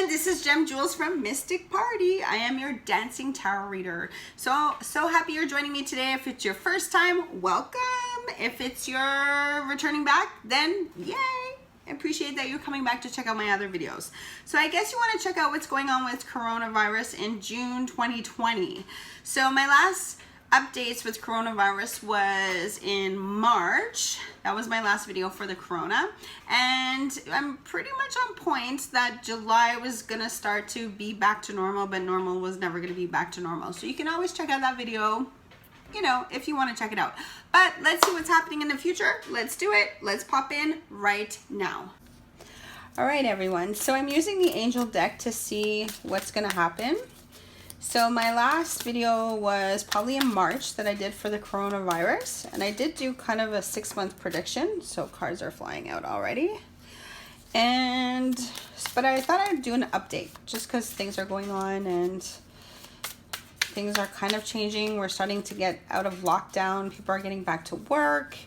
everyone, this is Gem Jules from Mystic Party. I am your dancing tarot reader. So happy you're joining me today. If it's your first time, welcome. If it's your returning back, then yay. I appreciate that you're coming back to check out my other videos. So I guess you want to check out what's going on with coronavirus in June 2020. So my last updates with coronavirus was in March. That was my last video for the corona, and I'm pretty much on point that July was gonna start to be back to normal, but normal was never gonna be back to normal. So you can always check out that video, you know, if you want to check it out. But let's see what's happening in the future. Let's do it. Let's pop in right now. All right, everyone, so I'm using the angel deck to see what's gonna happen. So my last video was probably in March that I did for the coronavirus, and I did do kind of a 6-month prediction, so cards are flying out already. But I thought I'd do an update just because things are going on and things are kind of changing. We're starting to get out of lockdown. People are getting back to work.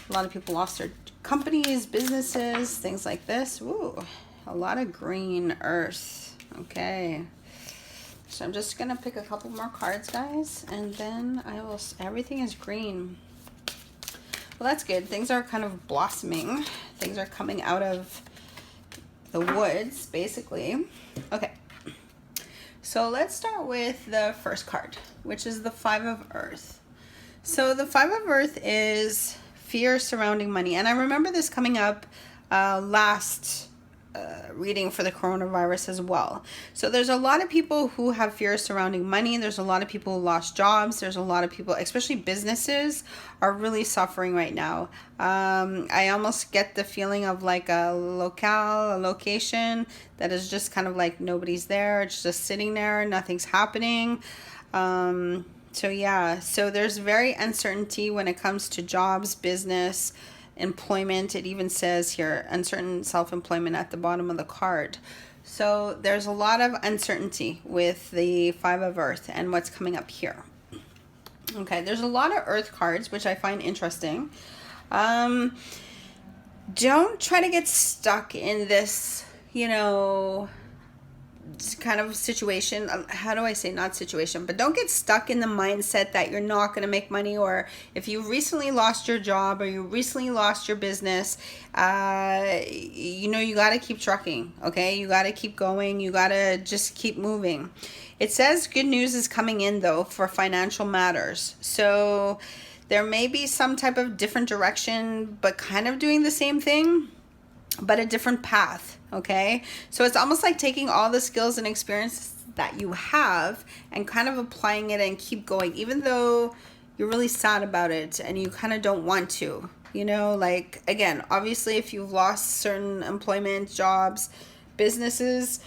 A lot of people lost their companies, businesses, things like this. Ooh, a lot of green earth. Okay. So I'm just gonna pick a couple more cards, guys, and then everything is green. Well, that's good. Things are kind of blossoming. Things are coming out of the woods, basically. Okay. So let's start with the first card, which is the Five of Earth. So the Five of Earth is fear surrounding money. And I remember this coming up last reading for the coronavirus as well. So there's a lot of people who have fears surrounding money. There's a lot of people who lost jobs. There's a lot of people, especially businesses, are really suffering right now. I almost get the feeling of like a location that is just kind of like nobody's there. It's just sitting there. Nothing's happening. So yeah, so there's very uncertainty when it comes to jobs, business, employment. It even says here uncertain self-employment at the bottom of the card. So there's a lot of uncertainty with the Five of Earth and what's coming up here. Okay, there's a lot of Earth cards, which I find interesting. Don't try to get stuck in this, you know, kind of situation. How do I say, not situation, but don't get stuck in the mindset that you're not going to make money, or if you recently lost your job or you recently lost your business, you know, you got to keep trucking. Okay, you got to keep going. You got to just keep moving. It says good news is coming in though for financial matters. So there may be some type of different direction, but kind of doing the same thing, but a different path. Okay, so it's almost like taking all the skills and experience that you have and kind of applying it and keep going, even though you're really sad about it and you kind of don't want to, you know, like, again, obviously if you've lost certain employment, jobs, businesses,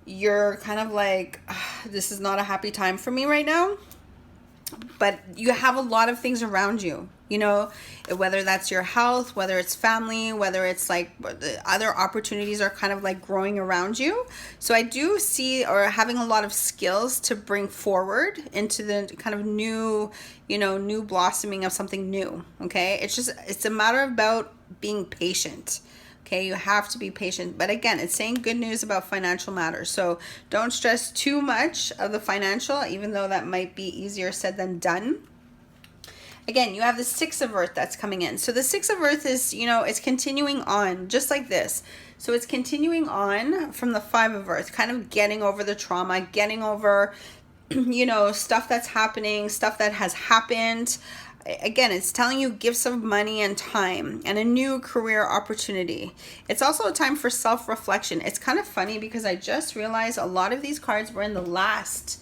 you're kind of like, this is not a happy time for me right now. But you have a lot of things around you, you know, whether that's your health, whether it's family, whether it's like other opportunities are kind of like growing around you. So I do see, or having a lot of skills to bring forward into the kind of new, you know, new blossoming of something new. Okay. It's a matter about being patient. Okay, you have to be patient. But again, it's saying good news about financial matters. So don't stress too much of the financial, even though that might be easier said than done. Again, you have the Six of Earth that's coming in. So the Six of Earth is, you know, it's continuing on just like this. So it's continuing on from the Five of Earth, kind of getting over the trauma, getting over, you know, stuff that's happening, stuff that has happened. Again, it's telling you gifts of money and time and a new career opportunity. It's also a time for self-reflection. It's kind of funny because I just realized a lot of these cards were in the last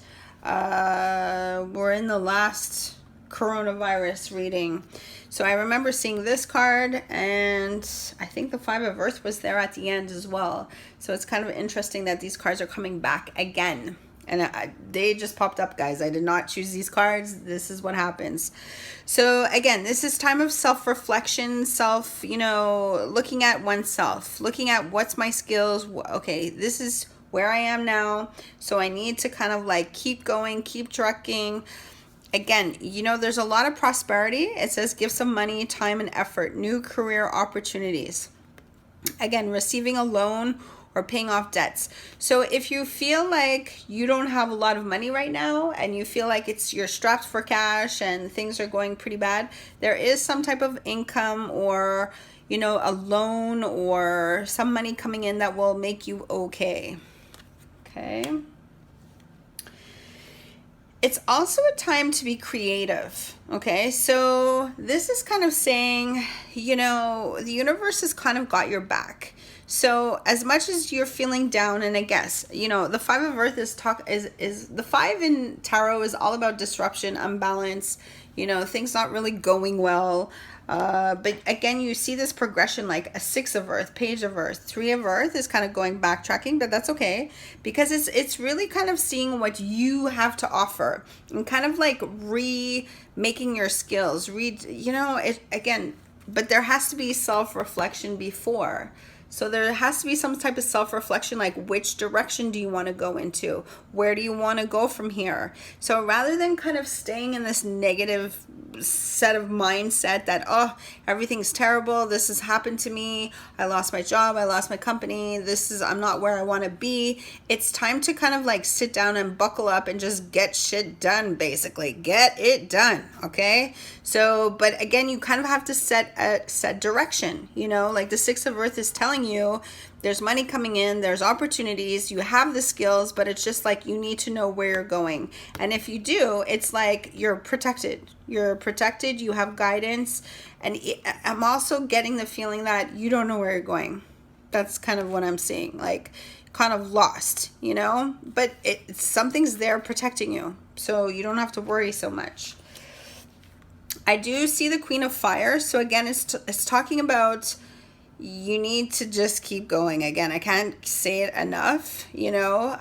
coronavirus reading. So I remember seeing this card, and I think the Five of Earth was there at the end as well. So it's kind of interesting that these cards are coming back again. And they just popped up, guys. I did not choose these cards. This is what happens. So again, this is time of self-reflection, you know, looking at oneself, looking at what's my skills. Okay, this is where I am now. So I need to kind of like keep going, keep trucking. Again, you know, there's a lot of prosperity. It says give some money, time, and effort, new career opportunities. Again, receiving a loan or paying off debts. So if you feel like you don't have a lot of money right now and you feel like you're strapped for cash and things are going pretty bad, there is some type of income or, you know, a loan or some money coming in that will make you okay. Okay. It's also a time to be creative, okay? So this is kind of saying, you know, the universe has kind of got your back. So as much as you're feeling down, and I guess, you know, the Five of Earth is the five in tarot is all about disruption, unbalance, you know, things not really going well. But again, you see this progression, like a Six of Earth, Page of Earth, Three of Earth is kind of going backtracking, but that's okay because it's really kind of seeing what you have to offer and kind of like remaking your skills. You know, it again, but there has to be self-reflection before. So there has to be some type of self-reflection, like which direction do you want to go into? Where do you want to go from here? So rather than kind of staying in this negative set of mindset that, oh, everything's terrible, this has happened to me, I lost my job, I lost my company, I'm not where I want to be. It's time to kind of like sit down and buckle up and just get shit done, basically. Get it done, okay? So, but again, you kind of have to set direction, you know, like the Six of Earth is telling you there's money coming in, there's opportunities, you have the skills, but it's just like you need to know where you're going. And if you do, it's like you're protected. You're protected, you have guidance. And I'm also getting the feeling that you don't know where you're going. That's kind of what I'm seeing, like kind of lost, you know, but something's there protecting you. So you don't have to worry so much. I do see the Queen of Fire. So again, it's talking about you need to just keep going. Again, I can't say it enough, you know,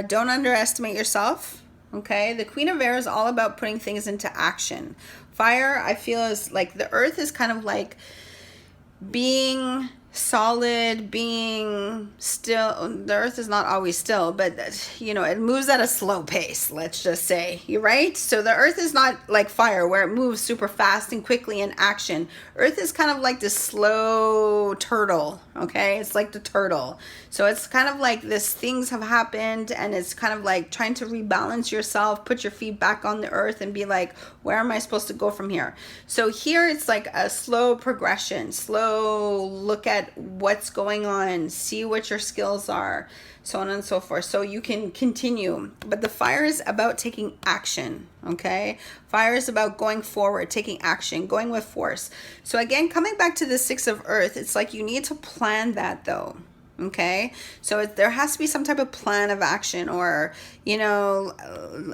don't underestimate yourself. Okay. The Queen of Air is all about putting things into action. Fire, I feel, is like the earth is kind of like being solid, being still. The earth is not always still, but you know, it moves at a slow pace, let's just say. You're right. So the earth is not like fire where it moves super fast and quickly in action. Earth is kind of like this slow turtle. Okay, it's like the turtle. So it's kind of like this, things have happened and it's kind of like trying to rebalance yourself, put your feet back on the earth and be like, where am I supposed to go from here? So here it's like a slow progression, slow look at what's going on, see what your skills are, so on and so forth, so you can continue. But the fire is about taking action, okay? Fire is about going forward, taking action, going with force. So again, coming back to the Six of Earth, it's like you need to plan that though. Okay, so there has to be some type of plan of action, or, you know,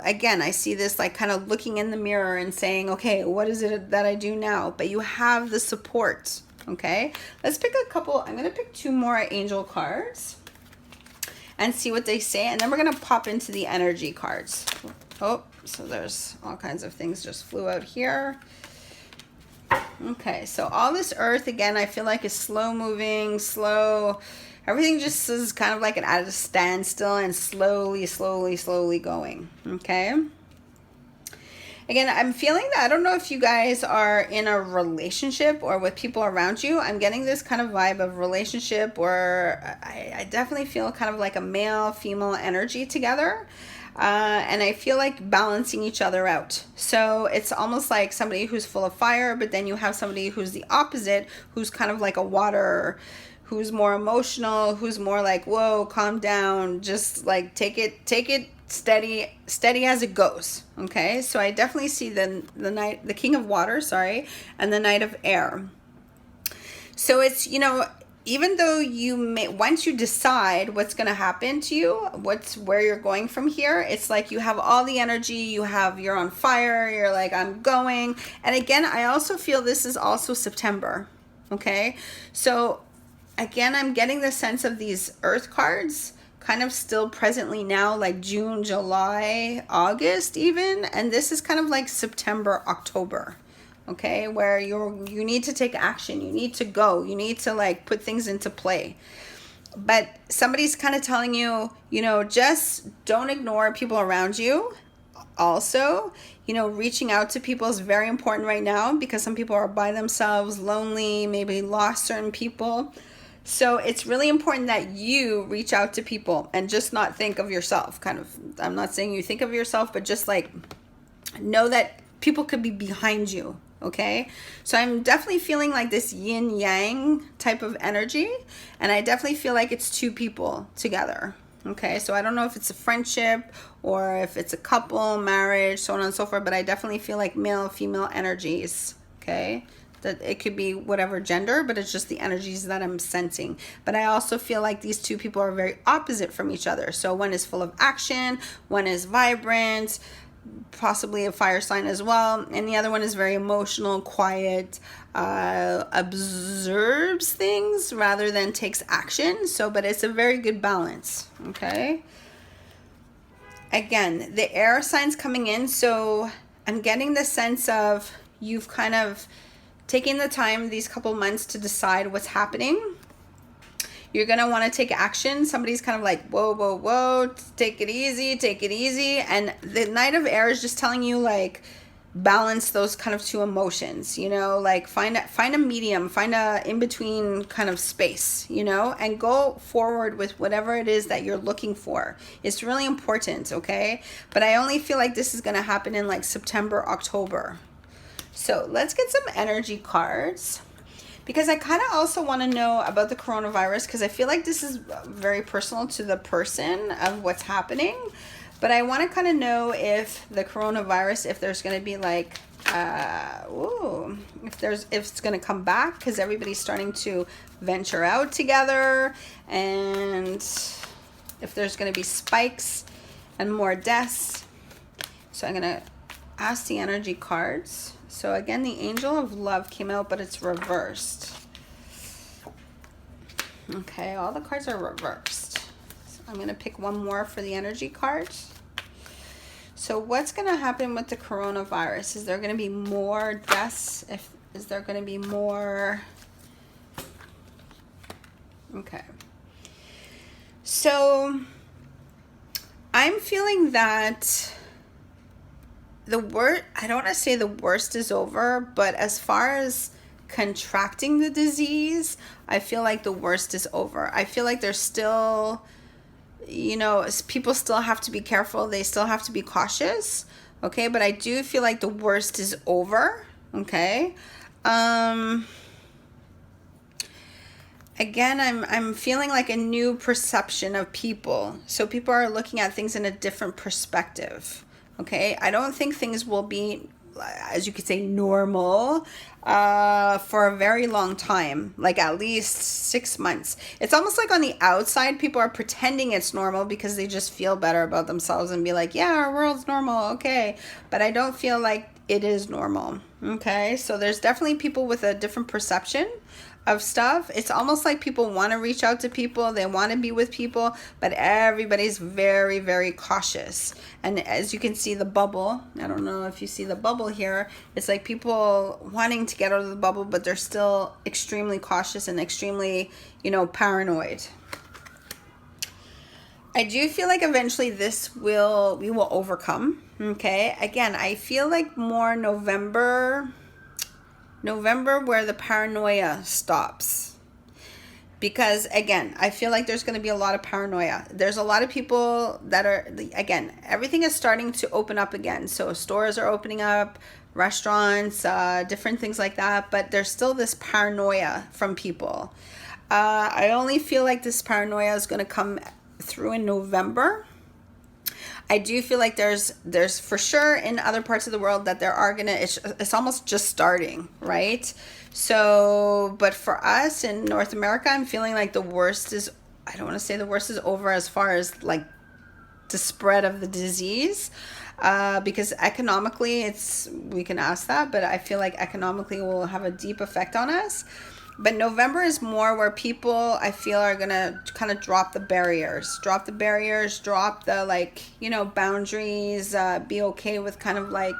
again, I see this like kind of looking in the mirror and saying, okay, what is it that I do now? But you have the support. Okay, let's pick a couple. I'm going to pick two more angel cards and see what they say. And then we're going to pop into the energy cards. Oh, so there's all kinds of things just flew out here. Okay, so all this earth, again, I feel like is slow moving, slow. Everything just is kind of like at a standstill and slowly going. Okay. Again, I'm feeling that, I don't know if you guys are in a relationship or with people around you. I'm getting this kind of vibe of relationship, or I definitely feel kind of like a male, female energy together. And I feel like balancing each other out. So it's almost like somebody who's full of fire, but then you have somebody who's the opposite, who's kind of like a water, who's more emotional, who's more like, whoa, calm down, just like take it steady as it goes. Okay, so I definitely see the King of Water, and the Knight of Air. So it's, you know, even though once you decide what's going to happen to you, where you're going from here, it's like you have all the energy, you're on fire, you're like, I'm going. And again, I also feel this is also September. Okay, so again, I'm getting the sense of these earth cards kind of still presently now, like June, July, August even, and this is kind of like September, October. Okay, where you need to take action, you need to go, you need to like put things into play. But somebody's kind of telling you, you know, just don't ignore people around you. Also, you know, reaching out to people is very important right now because some people are by themselves, lonely, maybe lost certain people. So it's really important that you reach out to people and just not think of yourself. Kind of, I'm not saying you think of yourself, but just like know that people could be behind you. Okay, so I'm definitely feeling like this yin yang type of energy, and I definitely feel like it's two people together. Okay, so I don't know if it's a friendship or if it's a couple, marriage, so on and so forth, but I definitely feel like male, female energies. Okay, that it could be whatever gender, but it's just the energies that I'm sensing. But I also feel like these two people are very opposite from each other. So one is full of action, one is vibrant, possibly a fire sign as well, and the other one is very emotional, quiet, observes things rather than takes action. So, but it's a very good balance. Okay, again, the air signs coming in, so I'm getting the sense of you've kind of taken the time these couple months to decide what's happening. You're going to want to take action. Somebody's kind of like, whoa, whoa, whoa, take it easy, take it easy. And the Knight of Air is just telling you, like, balance those kind of two emotions, you know, like find a medium, find a in-between kind of space, you know, and go forward with whatever it is that you're looking for. It's really important, okay? But I only feel like this is going to happen in like September, October. So let's get some energy cards, because I kind of also want to know about the coronavirus, because I feel like this is very personal to the person of what's happening. But I want to kind of know if the coronavirus, if there's going to be like, if it's going to come back, because everybody's starting to venture out together, and if there's going to be spikes and more deaths. So I'm going to ask the energy cards. So again, the Angel of Love came out, but it's reversed. Okay, all the cards are reversed. So I'm going to pick one more for the energy cards. So what's going to happen with the coronavirus? Is there going to be more deaths? Is there going to be more? Okay. So I'm feeling that the worst, I don't want to say the worst is over, but as far as contracting the disease, I feel like the worst is over. I feel like there's still, you know, people still have to be careful. They still have to be cautious. Okay. But I do feel like the worst is over. Okay. Again, I'm feeling like a new perception of people. So people are looking at things in a different perspective. Okay, I don't think things will be, as you could say, normal for a very long time, like at least 6 months. It's almost like on the outside, people are pretending it's normal because they just feel better about themselves and be like, yeah, our world's normal, okay. But I don't feel like it is normal, okay? So there's definitely people with a different perception of stuff. It's almost like people want to reach out to people, they want to be with people, but everybody's very, very cautious. And as you can see the bubble, I don't know if you see the bubble here, it's like people wanting to get out of the bubble, but they're still extremely cautious and extremely, you know, paranoid. I do feel like eventually we will overcome. Okay, again, I feel like more November where the paranoia stops. Because again, I feel like there's going to be a lot of paranoia. There's a lot of people that are, again, everything is starting to open up again. So stores are opening up, restaurants, different things like that. But there's still this paranoia from people. I only feel like this paranoia is going to come through in November. I do feel like there's for sure in other parts of the world that there are gonna, it's almost just starting, right? So, but for us in North America, I'm feeling like the worst is, I don't want to say the worst is over as far as like the spread of the disease, because economically we can ask that, but I feel like economically it will have a deep effect on us. But November is more where people, I feel, are going to kind of drop the barriers, drop the, like, you know, boundaries, be okay with kind of like,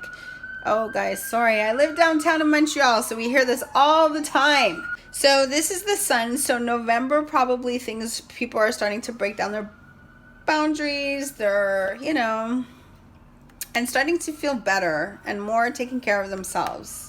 oh, guys, sorry, I live downtown in Montreal, so we hear this all the time. So this is the sun. So November, probably people are starting to break down their boundaries, they're, you know, and starting to feel better and more taking care of themselves.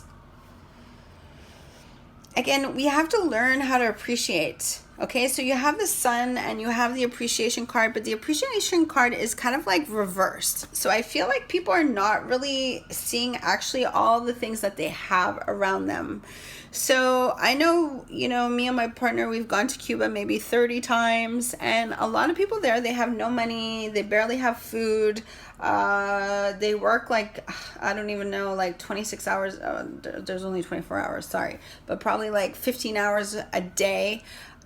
Again, we have to learn how to appreciate, Okay, so you have the sun and you have the appreciation card, but the appreciation card is kind of like reversed. So I feel like people are not really seeing actually all the things that they have around them. So I know, you know, me and my partner, we've gone to Cuba maybe 30 times, and a lot of people there, they have no money, they barely have food. They work like, I don't even know, like 26 hours. There's only 24 hours, sorry, but probably like 15 hours a day.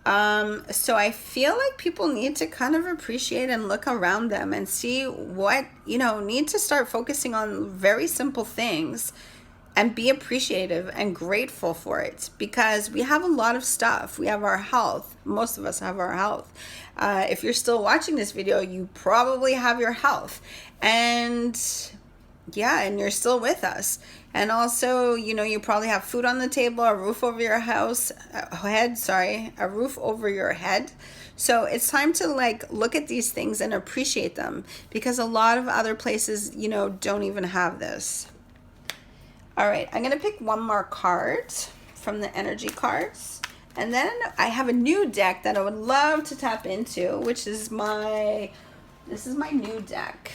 So I feel like people need to kind of appreciate and look around them and see what, you know, need to start focusing on very simple things and be appreciative and grateful for it, because we have a lot of stuff. We have our health. Most of us have our health. If you're still watching this video, you probably have your health, and yeah, and you're still with us. And also, you know, you probably have food on the table, a roof over your a roof over your head. So it's time to like look at these things and appreciate them, because a lot of other places, you know, don't even have this. All right, I'm gonna pick one more card from the energy cards. And then I have a new deck that I would love to tap into, which is this is my new deck,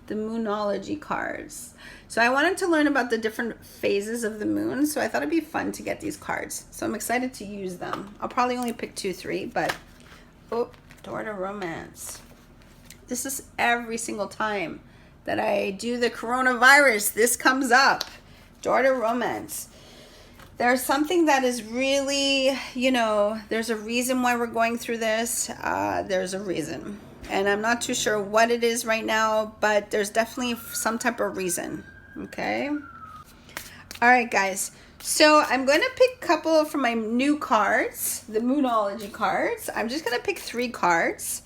the Moonology Cards. So I wanted to learn about the different phases of the moon, so I thought it'd be fun to get these cards. So I'm excited to use them. I'll probably only pick 2, 3, but, oh, Door to Romance. This is every single time that I do the coronavirus, this comes up. Door to Romance. There's something that is really, you know, there's a reason why we're going through this. There's a reason. And I'm not too sure what it is right now, but there's definitely some type of reason. Okay. All right, guys. So I'm going to pick a couple from my new cards, the Moonology cards. I'm just going to pick 3 cards.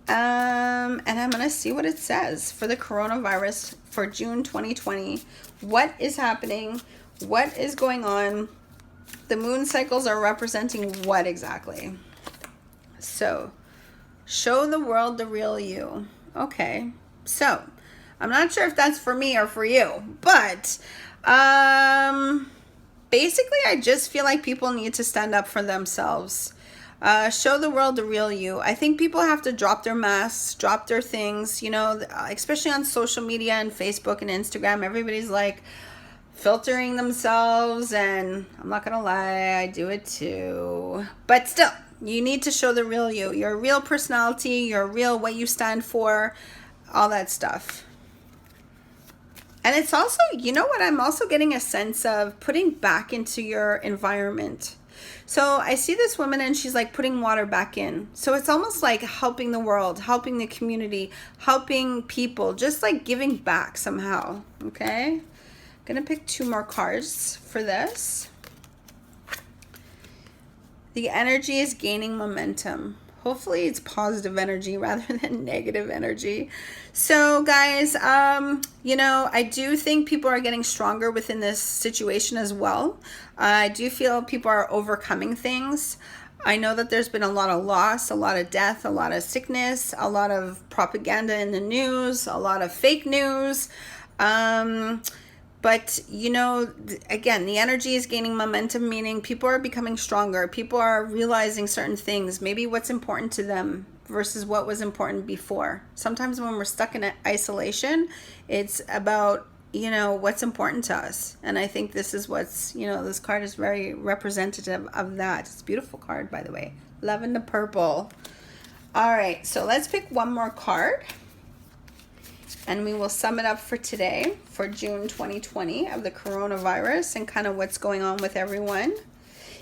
And I'm going to see what it says for the coronavirus for June 2020. What is happening? What is going on? The moon cycles are representing what exactly? So, show the world the real you. Okay. So, I'm not sure if that's for me or for you, but basically I just feel like people need to stand up for themselves. Show the world the real you. I think people have to drop their masks, drop their things, you know, especially on social media and Facebook and Instagram. Everybody's like filtering themselves, and I'm not gonna lie, I do it too. But still, you need to show the real you, your real personality, your real what you stand for, all that stuff. And it's also, you know what, I'm also getting a sense of putting back into your environment. So I see this woman and she's like putting water back in. So it's almost like helping the world, helping the community, helping people, just like giving back somehow. Okay. I'm going to pick 2 more cards for this. The energy is gaining momentum. Hopefully it's positive energy rather than negative energy. So guys, you know, I do think people are getting stronger within this situation as well. I do feel people are overcoming things. I know that there's been a lot of loss, a lot of death, a lot of sickness, a lot of propaganda in the news, a lot of fake news. But, you know, again, the energy is gaining momentum, meaning people are becoming stronger. People are realizing certain things, maybe what's important to them versus what was important before. Sometimes when we're stuck in isolation, it's about, you know, what's important to us. And I think this is what's, you know, this card is very representative of that. It's a beautiful card, by the way. Love in the purple. All right, so let's pick one more card. And we will sum it up for today, for June 2020, of the coronavirus and kind of what's going on with everyone.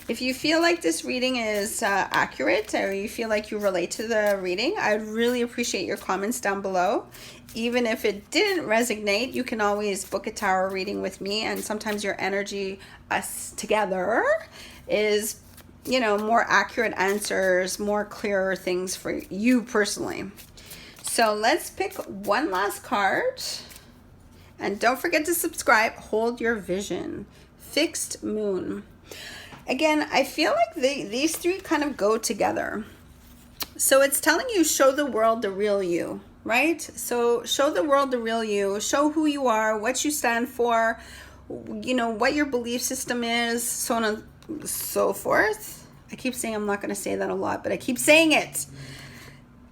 If you feel like this reading is accurate, or you feel like you relate to the reading, I'd really appreciate your comments down below. Even if it didn't resonate, you can always book a tarot reading with me, and sometimes your energy, us together, is, you know, more accurate answers, more clearer things for you personally. So let's pick one last card. And don't forget to subscribe. Hold your vision. Fixed moon. Again, I feel like these 3 kind of go together. So it's telling you, show the world the real you, right? So show the world the real you. Show who you are, what you stand for, you know, what your belief system is, so on and so forth. I keep saying I'm not going to say that a lot, but I keep saying it.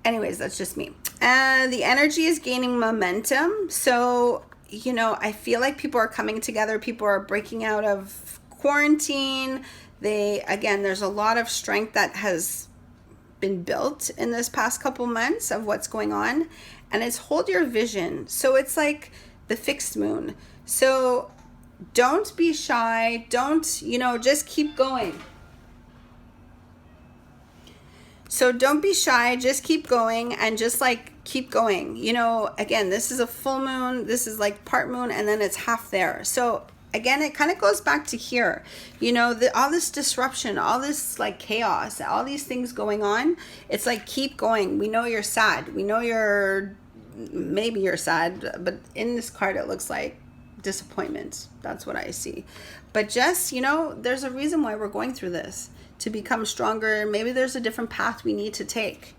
Anyways, that's just me. And the energy is gaining momentum. So, you know, I feel like people are coming together. People are breaking out of quarantine. Again, there's a lot of strength that has been built in this past couple months of what's going on. And it's hold your vision. So it's like the fixed moon. So don't be shy. Don't, you know, just keep going. So don't be shy, just keep going, and just like keep going. You know, again, this is a full moon, this is like part moon, and then it's half there. So again, it kind of goes back to here. You know, all this disruption, all this like chaos, all these things going on, it's like keep going. We know you're sad. We know maybe you're sad, but in this card it looks like disappointment. That's what I see. But just, you know, there's a reason why we're going through this, to become stronger. Maybe there's a different path we need to take.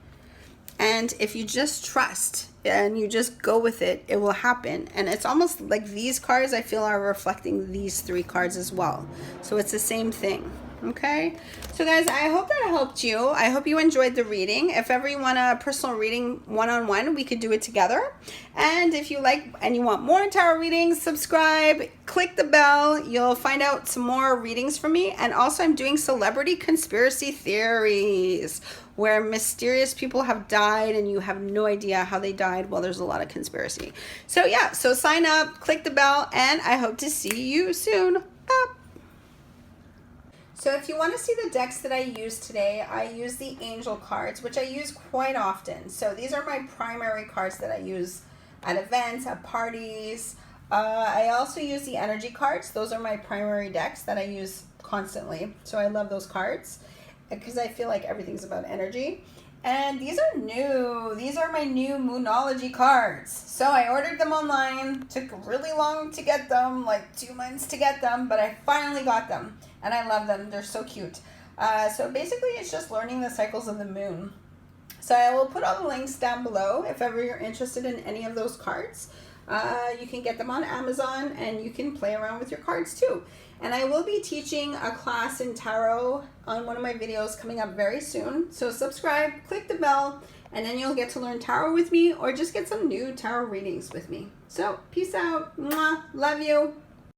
And if you just trust and you just go with it, it will happen. And it's almost like these cards I feel are reflecting these 3 cards as well. So it's the same thing. Okay, so guys, I hope that helped you. I hope you enjoyed the reading. If ever you want a personal reading one-on-one, we could do it together. And if you like and you want more tarot readings, subscribe, click the bell. You'll find out some more readings from me. And also I'm doing celebrity conspiracy theories, where mysterious people have died and you have no idea how they died. Well, there's a lot of conspiracy. So yeah, so sign up, click the bell, and I hope to see you soon. Bye. So if you want to see the decks that I use today, I use the angel cards, which I use quite often. So these are my primary cards that I use at events, at parties. I also use the energy cards. Those are my primary decks that I use constantly. So I love those cards because I feel like everything's about energy. And these are new. These are my new Moonology cards. So I ordered them online. Took really long to get them, like 2 months to get them, but I finally got them. And I love them. They're so cute. So basically it's just learning the cycles of the moon. So I will put all the links down below if ever you're interested in any of those cards. You can get them on Amazon and you can play around with your cards too. And I will be teaching a class in tarot on one of my videos coming up very soon. So subscribe, click the bell, and then you'll get to learn tarot with me or just get some new tarot readings with me. So peace out. Mwah. Love you.